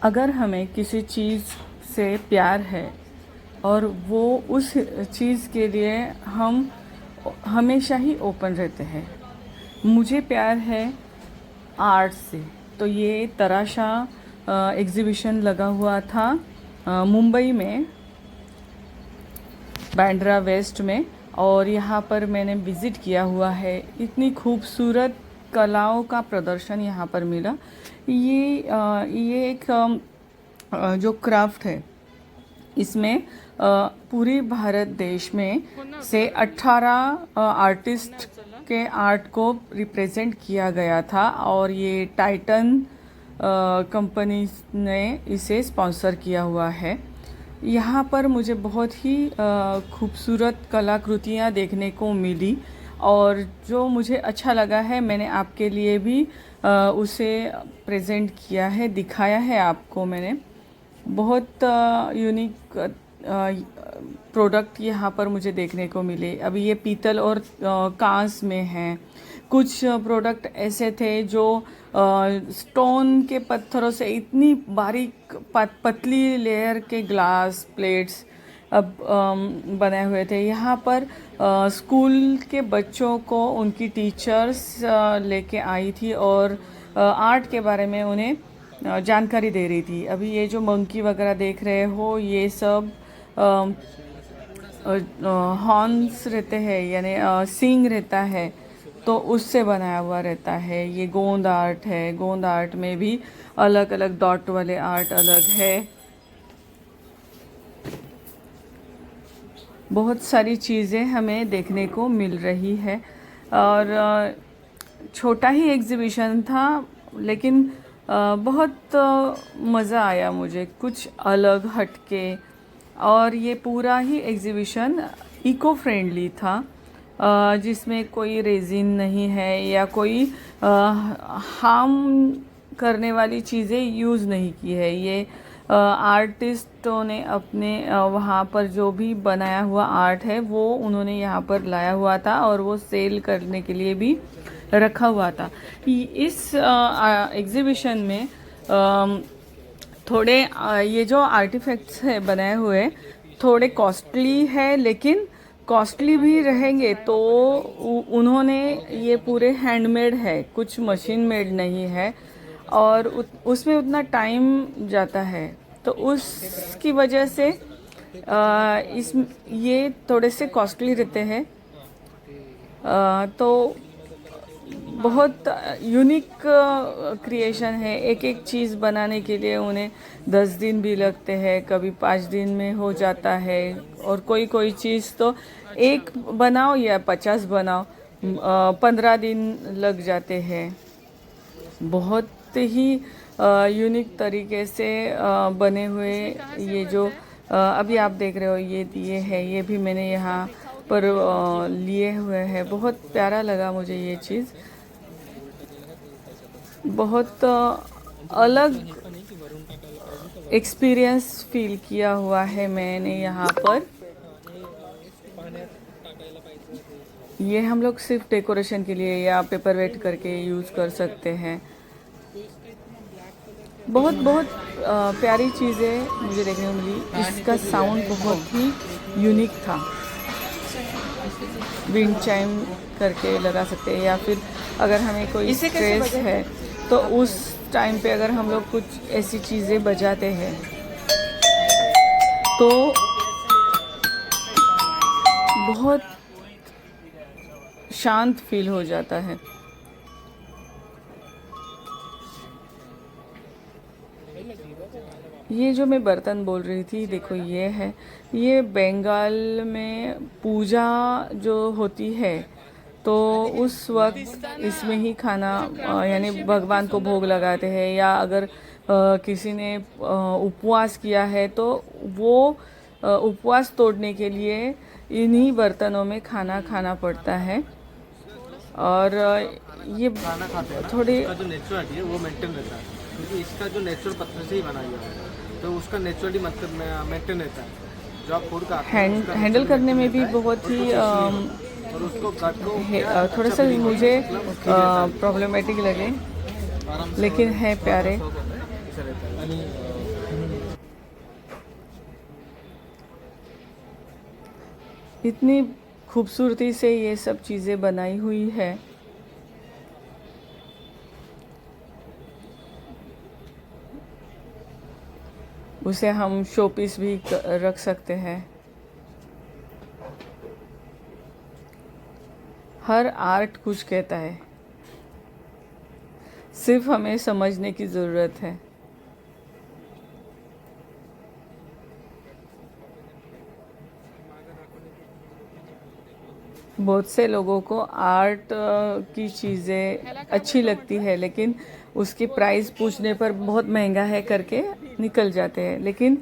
अगर हमें किसी चीज़ से प्यार है और वो उस चीज़ के लिए हम हमेशा ही ओपन रहते हैं। मुझे प्यार है आर्ट से। तो ये तराशा एग्ज़िबिशन लगा हुआ था मुंबई में, बांद्रा वेस्ट में, और यहाँ पर मैंने विज़िट किया हुआ है। इतनी खूबसूरत कलाओं का प्रदर्शन यहाँ पर मिला। ये एक जो क्राफ्ट है, इसमें पूरी भारत देश में से 18 आर्टिस्ट के आर्ट को रिप्रेजेंट किया गया था, और ये टाइटन कंपनी ने इसे स्पॉन्सर किया हुआ है। यहाँ पर मुझे बहुत ही खूबसूरत कलाकृतियाँ देखने को मिली, और जो मुझे अच्छा लगा है मैंने आपके लिए भी उसे प्रेजेंट किया है, दिखाया है आपको मैंने। बहुत यूनिक प्रोडक्ट यहाँ पर मुझे देखने को मिले। अभी ये पीतल और कांस में हैं। कुछ प्रोडक्ट ऐसे थे जो स्टोन के पत्थरों से इतनी बारीक पतली लेयर के ग्लास प्लेट्स अब बनाए हुए थे। यहाँ पर स्कूल के बच्चों को उनकी टीचर्स लेके आई थी और आर्ट के बारे में उन्हें जानकारी दे रही थी। अभी ये जो मंकी वगैरह देख रहे हो, ये सब हॉर्न्स रहते हैं, यानी सींग रहता है, तो उससे बनाया हुआ रहता है। ये गोंद आर्ट है। गोंद आर्ट में भी अलग अलग डॉट वाले आर्ट अलग है। बहुत सारी चीज़ें हमें देखने को मिल रही है, और छोटा ही एग्ज़िबिशन था, लेकिन बहुत मज़ा आया मुझे, कुछ अलग हटके। और ये पूरा ही एग्ज़िबिशन इको फ्रेंडली था, जिसमें कोई रेजिन नहीं है या कोई हार्म करने वाली चीज़ें यूज़ नहीं की है। ये आर्टिस्टों ने अपने वहाँ पर जो भी बनाया हुआ आर्ट है वो उन्होंने यहाँ पर लाया हुआ था, और वो सेल करने के लिए भी रखा हुआ था। इस एग्ज़िबिशन में थोड़े ये जो आर्टिफैक्ट्स है बनाए हुए, थोड़े कॉस्टली है, लेकिन कॉस्टली भी रहेंगे तो उन्होंने ये पूरे हैंडमेड है, कुछ मशीन मेड नहीं है, और उसमें उतना टाइम जाता है, तो उसकी वजह से इस ये थोड़े से कॉस्टली रहते हैं। तो बहुत यूनिक क्रिएशन है। एक एक चीज़ बनाने के लिए उन्हें 10 दिन भी लगते हैं, कभी 5 दिन में हो जाता है, और कोई कोई चीज़ तो एक बनाओ या 50 बनाओ 15 दिन लग जाते हैं। बहुत ही यूनिक तरीके से बने हुए ये जो अभी आप देख रहे हो, ये है, ये भी मैंने यहाँ पर लिए हुए हैं। बहुत प्यारा लगा मुझे ये चीज़। बहुत अलग एक्सपीरियंस फील किया हुआ है मैंने यहाँ पर। ये हम लोग सिर्फ डेकोरेशन के लिए या पेपर वेट करके यूज़ कर सकते हैं। बहुत बहुत प्यारी चीज़ें मुझे देखने को मिली। इसका साउंड बहुत ही यूनिक था। विंड चाइम करके लगा सकते हैं, या फिर अगर हमें कोई स्ट्रेस है तो उस टाइम पे अगर हम लोग कुछ ऐसी चीज़ें बजाते हैं तो बहुत शांत फील हो जाता है। ये जो मैं बर्तन बोल रही थी, देखो ये है, ये बंगाल में पूजा जो होती है तो उस वक्त इसमें ही खाना यानी भगवान को भोग लगाते हैं, या अगर किसी ने उपवास किया है तो वो उपवास तोड़ने के लिए इन्हीं बर्तनों में खाना खाना पड़ता है। और ये खाना खाते हैं थोड़ी इसका जो नेचुरलिटी है वो मेंटेन रहता है, क्योंकि इसका जो नेचुरल पत्थर से ही बनाया हुआ है, तो उसका नेचुरली मतलब मेंटेन रहता है। जो आप फूड का हैंडल करने में भी बहुत ही और उसको कट को थोड़ा सा मुझे प्रॉब्लमेटिक लगे, लेकिन है प्यारे। अच्छा रहता है। आणि इतनी खूबसूरती से ये सब चीज़ें बनाई हुई है। उसे हम शोपीस भी रख सकते हैं। हर आर्ट कुछ कहता है, सिर्फ हमें समझने की ज़रूरत है। बहुत से लोगों को आर्ट की चीज़ें अच्छी लगती है, लेकिन उसकी प्राइस पूछने पर बहुत महंगा है करके निकल जाते हैं। लेकिन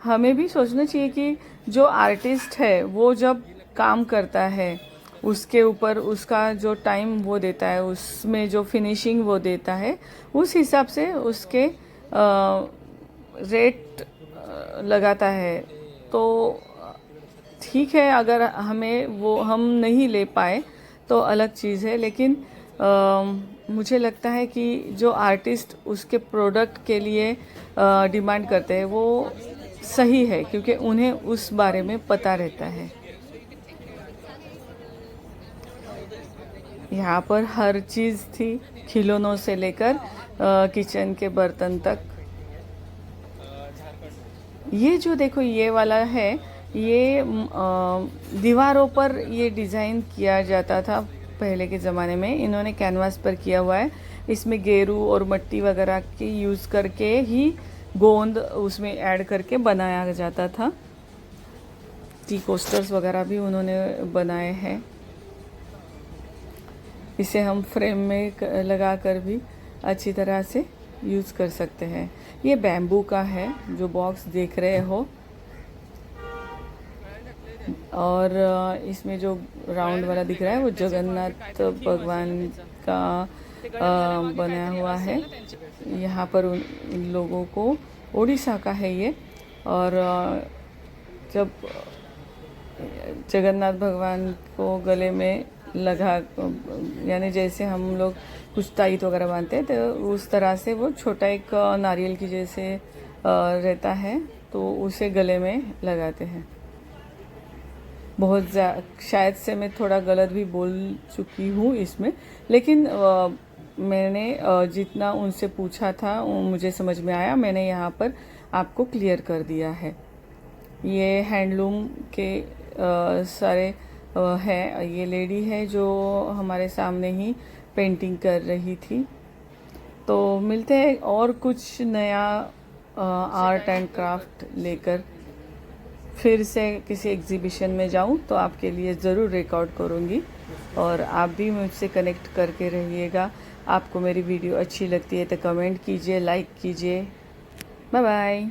हमें भी सोचना चाहिए कि जो आर्टिस्ट है वो जब काम करता है, उसके ऊपर उसका जो टाइम वो देता है, उसमें जो फिनिशिंग वो देता है, उस हिसाब से उसके रेट लगाता है। तो ठीक है, अगर हमें वो हम नहीं ले पाए तो अलग चीज़ है, लेकिन मुझे लगता है कि जो आर्टिस्ट उसके प्रोडक्ट के लिए डिमांड करते हैं वो सही है, क्योंकि उन्हें उस बारे में पता रहता है। यहाँ पर हर चीज़ थी, खिलौनों से लेकर किचन के बर्तन तक। ये जो देखो ये वाला है, ये दीवारों पर ये डिज़ाइन किया जाता था पहले के ज़माने में। इन्होंने कैनवास पर किया हुआ है। इसमें गेरू और मिट्टी वगैरह के यूज़ करके ही गोंद उसमें ऐड करके बनाया जाता था। टी कोस्टर्स वगैरह भी उन्होंने बनाए हैं। इसे हम फ्रेम में लगा कर भी अच्छी तरह से यूज़ कर सकते हैं। ये बैम्बू का है जो बॉक्स देख रहे हो, और इसमें जो राउंड वाला दिख रहा है वो जगन्नाथ भगवान का बना हुआ है। यहाँ पर उन लोगों को उड़ीसा का है ये, और जब जगन्नाथ भगवान को गले में लगा, यानी जैसे हम लोग कुछ ताईत वगैरह बांधते हैं तो उस तरह से वो छोटा एक नारियल की जैसे रहता है, तो उसे गले में लगाते हैं। बहुत शायद से मैं थोड़ा गलत भी बोल चुकी हूँ इसमें, लेकिन मैंने जितना उनसे पूछा था मुझे समझ में आया, मैंने यहाँ पर आपको क्लियर कर दिया है। ये हैंडलूम के सारे है। ये लेडी है जो हमारे सामने ही पेंटिंग कर रही थी। तो मिलते हैं और कुछ नया आर्ट एंड क्राफ्ट लेकर। फिर से किसी एग्जीबिशन में जाऊं तो आपके लिए ज़रूर रिकॉर्ड करूंगी, और आप भी मुझसे कनेक्ट करके रहिएगा। आपको मेरी वीडियो अच्छी लगती है तो कमेंट कीजिए, लाइक कीजिए। Bye bye.